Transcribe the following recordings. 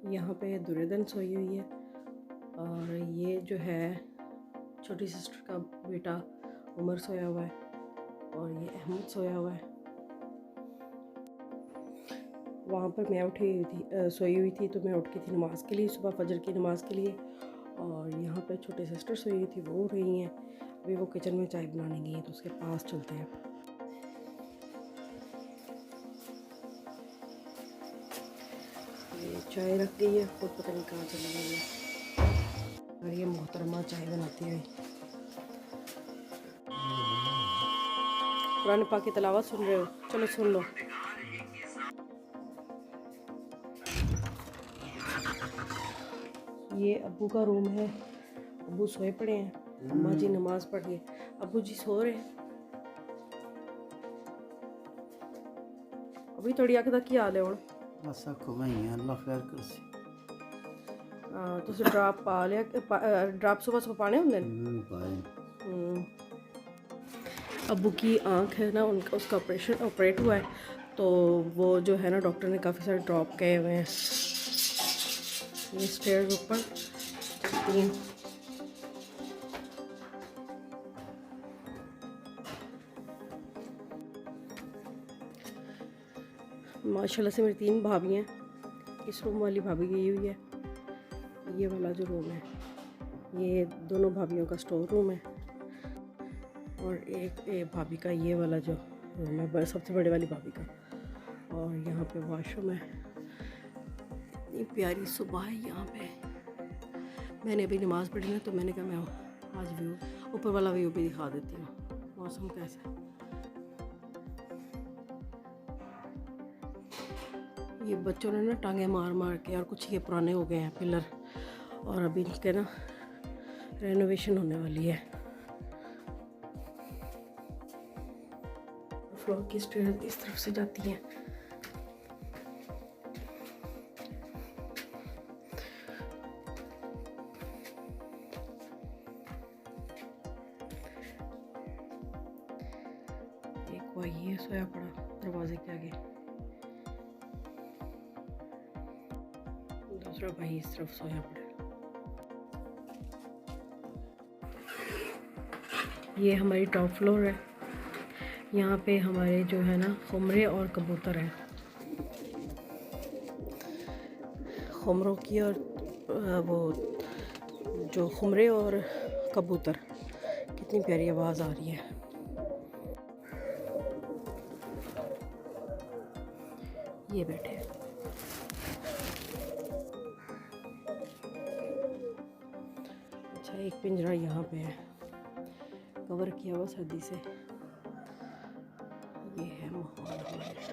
यहाँ पे दुर्योधन सोई हुई है और ये जो है छोटी सिस्टर का बेटा उमर सोया हुआ है और ये अहमद सोया हुआ है। वहाँ पर मैं सोई हुई थी तो मैं उठ की थी नमाज़ के लिए, सुबह फजर की नमाज़ के लिए। और यहाँ पे छोटी सिस्टर सोई हुई थी, वो उठ रही हैं। अभी वो किचन में चाय बनाने गई हैं तो उसके पास चलते हैं। ये चाय रख गई है, खुद पता नहीं कहाँ चली गई है। और ये मोहतरमा चाय बनाती हुई कुरान पाक की तिलावत सुन रहे हो, चलो सुन लो। ये अब्बू का रूम है, अब्बू सोए पड़े हैं, अम्मा जी नमाज पढ़ रही है, अब्बू जी सो रहे हैं। अभी थोड़ी अख तक की हाल है हुण बस आखो भाई अल्लाह खैर करसी। तुसी ड्राप पा लिया? ड्राप सुबह सुबह पाने होंगे न? अब्बू की आँख है ना, उनका उसका ऑपरेट हुआ है तो वो जो है ना डॉक्टर ने काफ़ी सारे ड्रॉप कहे हुए हैं। ये स्टेयर्स ऊपर चलती हैं। माशाल्लाह से मेरी 3 भाभी हैं। इस रूम वाली भाभी गई हुई है, ये वाला जो रूम है ये दोनों भाभीयों का स्टोर रूम है और एक भाभी का ये वाला जो रूम है सबसे बड़े वाली भाभी का। और यहाँ पे वॉशरूम है। इतनी प्यारी सुबह है यहाँ पे। मैंने अभी नमाज़ पढ़ी ना तो मैंने कहा मैं आज व्यू ऊपर वाला व्यू भी दिखा देती हूँ। मौसम कैसा है, ये बच्चों ने ना टांगे मार मार के, और कुछ ये पुराने हो गए हैं पिलर, और अभी इनके ना रेनोवेशन होने वाली है। फ्लोर की स्टेयर्स इस तरफ से जाती हैं। एक भाई ये सोया पड़ा दरवाजे के आगे, दूसरा भाई इस तरफ सोया पड़ा। ये हमारी टॉप फ्लोर है। यहाँ पे हमारे जो है ना खुमरे और कबूतर हैं। खुमरों की और वो जो खुमरे और कबूतर, कितनी प्यारी आवाज़ आ रही है। ये बैठे हैं। अच्छा, एक पिंजरा यहाँ पे है, कवर किया हुआ सर्दी से। ये है माहौल हमारे।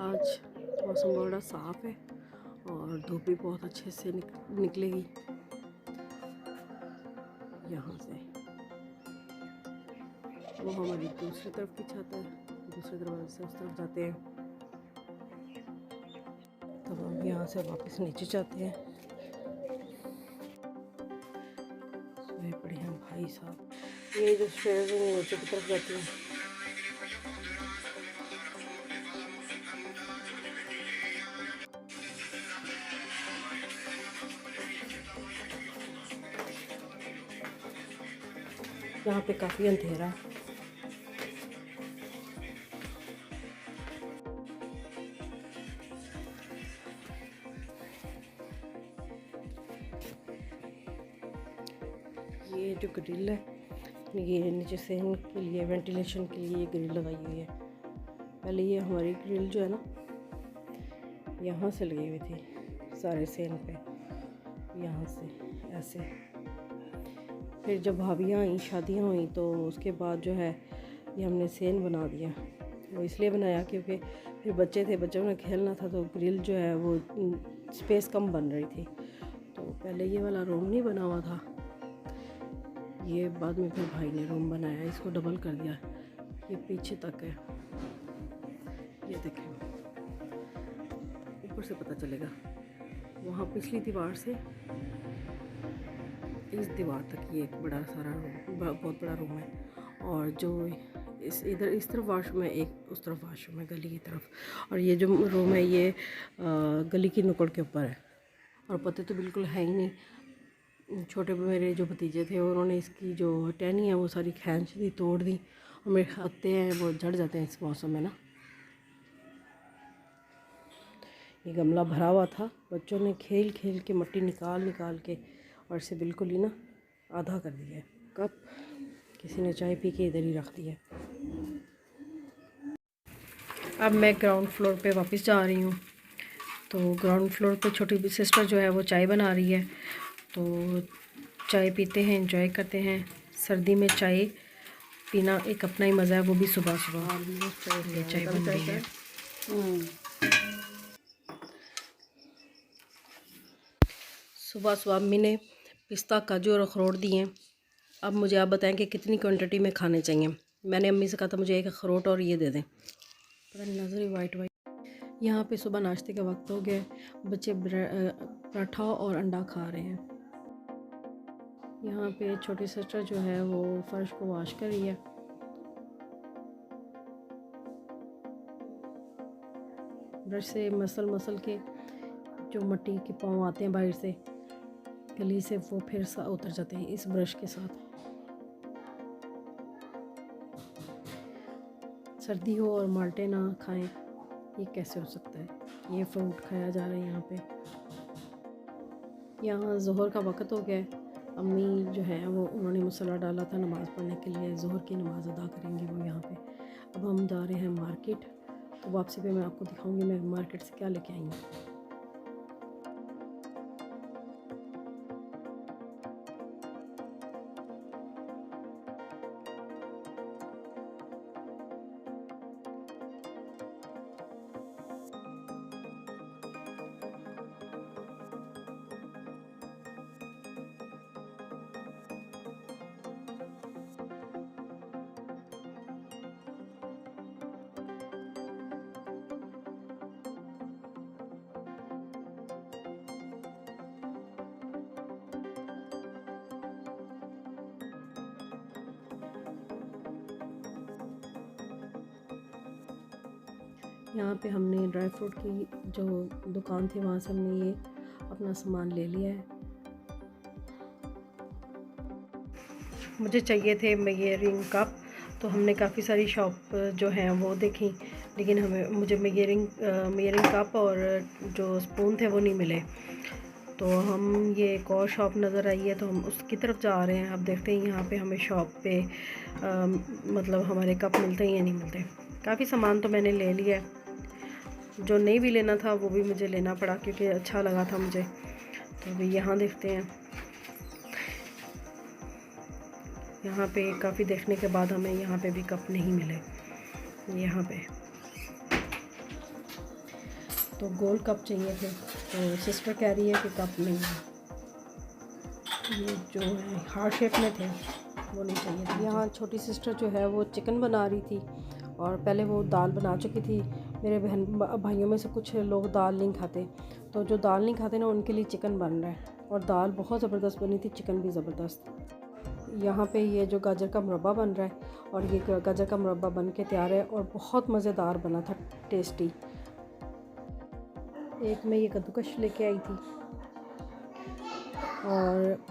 आज मौसम बड़ा साफ़ है और धूप भी बहुत अच्छे से निकलेगी यहाँ से। वो हमारी दूसरी तरफ की छत है, दूसरे दरवाजे से उस तरफ जाते हैं। तब हम यहाँ से वापस नीचे जाते हैं। सोए पड़े हैं भाई साहब। ये जो स्टेयर्स हैं नीचे की तरफ जाती हैं। यहाँ पे काफ़ी अंधेरा है। ये जो ग्रिल है, ये नीचे सहन के लिए, वेंटिलेशन के लिए ये ग्रिल लगाई हुई है। पहले ये हमारी ग्रिल जो है ना यहाँ से लगी हुई थी सारे सेन पे, यहाँ से ऐसे। फिर जब भाभियाँ आई, शादियाँ हुई, तो उसके बाद जो है ये हमने सेन बना दिया। वो इसलिए बनाया क्योंकि फिर बच्चे थे, बच्चों ने खेलना था, तो ग्रिल जो है वो स्पेस कम बन रही थी। तो पहले ये वाला रूम नहीं बना हुआ था, ये बाद में फिर भाई ने रूम बनाया, इसको डबल कर दिया। ये पीछे तक है, ये देखें, ऊपर से पता चलेगा। वहाँ पिछली दीवार से इस दीवार तक ये एक बड़ा सारा रूम, बहुत बड़ा रूम है। और जो इधर इस तरफ वॉशरूम है, एक उस तरफ वॉशरूम है गली की तरफ। और ये जो रूम है ये गली की नुक्कड़ के ऊपर है और पत्ते तो बिल्कुल है ही नहीं। छोटे मेरे जो भतीजे थे उन्होंने इसकी जो टहनी है वो सारी खींच दी, तोड़ दी, और मेरे पत्ते हैं वो झड़ जाते हैं इस मौसम में ना। ये गमला भरा हुआ था, बच्चों ने खेल खेल के मिट्टी निकाल निकाल के और इसे बिल्कुल ही ना आधा कर दिया है। कप किसी ने चाय पी के इधर ही रख दिया। अब मैं ग्राउंड फ्लोर पे वापस जा रही हूँ। तो ग्राउंड फ्लोर पे छोटी सिस्टर जो है वो चाय बना रही है, तो चाय पीते हैं, एंजॉय करते हैं। सर्दी में चाय पीना एक अपना ही मज़ा है, वो भी सुबह सुबह। ये चाय बन रही है। सुबह सुबह अम्मी ने पिस्ता, काजू और अखरोट दिए हैं। अब मुझे आप बताएं कि कितनी क्वांटिटी में खाने चाहिए। मैंने अम्मी से कहा था मुझे एक अखरोट और ये दे दें, पता नहीं नज़र ही वाइट वाइट। यहाँ पे सुबह नाश्ते का वक्त हो गया, बच्चे पराठा और अंडा खा रहे हैं। यहाँ पे छोटी सिस्टर जो है वो फर्श को वॉश कर रही है। ब्रश से मसल मसल के जो मिट्टी के पाँव आते हैं बाहर से गली से, वो फिर उतर जाते हैं इस ब्रश के साथ। सर्दी हो और माल्टे ना खाएं, ये कैसे हो सकता है। ये फ्रूट खाया जा रहा है यहाँ पे। यहाँ ज़ोहर का वक़्त हो गया है। अम्मी जो है वो उन्होंने मुसल्ला डाला था नमाज़ पढ़ने के लिए, ज़ोहर की नमाज़ अदा करेंगी वो यहाँ पे। अब हम जा रहे हैं मार्केट, तो वापसी पे मैं आपको दिखाऊंगी मैं मार्केट से क्या लेके आई हूँ। यहाँ पे हमने ड्राई फ्रूट की जो दुकान थी वहाँ से हमने ये अपना सामान ले लिया है। मुझे चाहिए थे मेजरिंग कप, तो हमने काफ़ी सारी शॉप जो हैं वो देखी, लेकिन मुझे मेजरिंग कप और जो स्पून थे वो नहीं मिले। तो हम ये एक और शॉप नज़र आई है तो हम उसकी तरफ जा रहे हैं। अब देखते हैं यहाँ पे हमें शॉप पे मतलब हमारे कप मिलते हैं या नहीं मिलते। काफ़ी सामान तो मैंने ले लिया है, जो नहीं भी लेना था वो भी मुझे लेना पड़ा क्योंकि अच्छा लगा था मुझे। तो अभी यहाँ देखते हैं। यहाँ पे काफ़ी देखने के बाद हमें यहाँ पे भी कप नहीं मिले। यहाँ पे तो गोल कप चाहिए थे, तो सिस्टर कह रही है कि कप नहीं है, ये जो है हार्ट शेप में थे वो नहीं चाहिए थे। यहाँ छोटी सिस्टर जो है वो चिकन बना रही थी और पहले वो दाल बना चुकी थी। मेरे भाइयों में से कुछ लोग दाल नहीं खाते, तो जो दाल नहीं खाते ना उनके लिए चिकन बन रहा है, और दाल बहुत ज़बरदस्त बनी थी, चिकन भी ज़बरदस्त। यहाँ पे ये जो गाजर का मुरब्बा बन रहा है, और ये गाजर का मुरब्बा बन के तैयार है और बहुत मज़ेदार बना था, टेस्टी। एक मैं ये कद्दूकश लेके आई थी और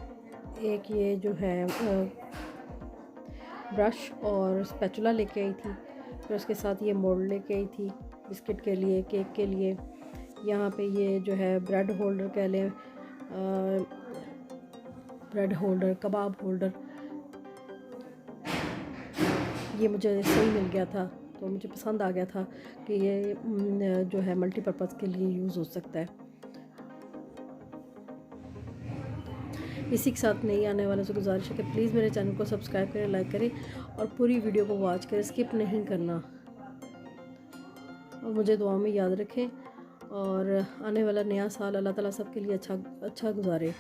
एक ये जो है ब्रश और स्पैचुला लेके आई थी। फिर उसके साथ ये मोल्ड लेके आई थी बिस्किट के लिए, केक के लिए। यहाँ पे ये जो है ब्रेड होल्डर कह लें, ब्रेड होल्डर, कबाब होल्डर, ये मुझे सही मिल गया था, तो मुझे पसंद आ गया था कि ये जो है मल्टीपर्पज़ के लिए यूज़ हो सकता है। इसी के साथ नहीं आने वालों से गुजारिश है कि प्लीज़ मेरे चैनल को सब्सक्राइब करें, लाइक करें और पूरी वीडियो को वॉच करें, स्किप नहीं करना, और मुझे दुआ में याद रखें। और आने वाला नया साल अल्लाह ताला सबके लिए अच्छा गुजारे।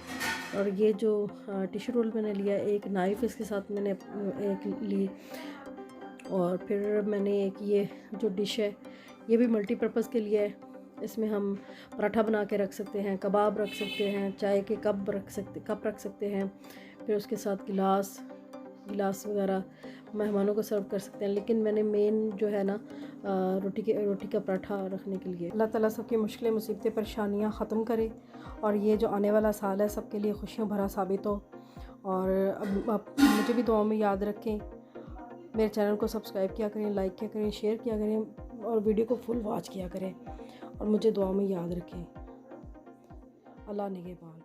और ये जो टिश्यू रोल मैंने लिया, एक नाइफ़ इसके साथ मैंने एक ली, और फिर मैंने एक ये जो डिश है ये भी मल्टीपर्पज़ के लिए है। इसमें हम पराठा बना के रख सकते हैं, कबाब रख सकते हैं, चाय के कप रख सकते हैं, फिर उसके साथ गिलास वगैरह मेहमानों को सर्व कर सकते हैं। लेकिन मैंने मेन जो है ना रोटी का पराठा रखने के लिए। अल्लाह ताला सबकी मुश्किलें, मुसीबतें, परेशानियाँ ख़त्म करे और ये जो आने वाला साल है सबके लिए खुशियों भरा साबित हो। और अब मुझे भी दुआओं में याद रखें। मेरे चैनल को सब्सक्राइब किया करें, लाइक किया करें, शेयर किया करें और वीडियो को फुल वॉच किया करें और मुझे दुआओं में याद रखें। अल्लाह निगहबान।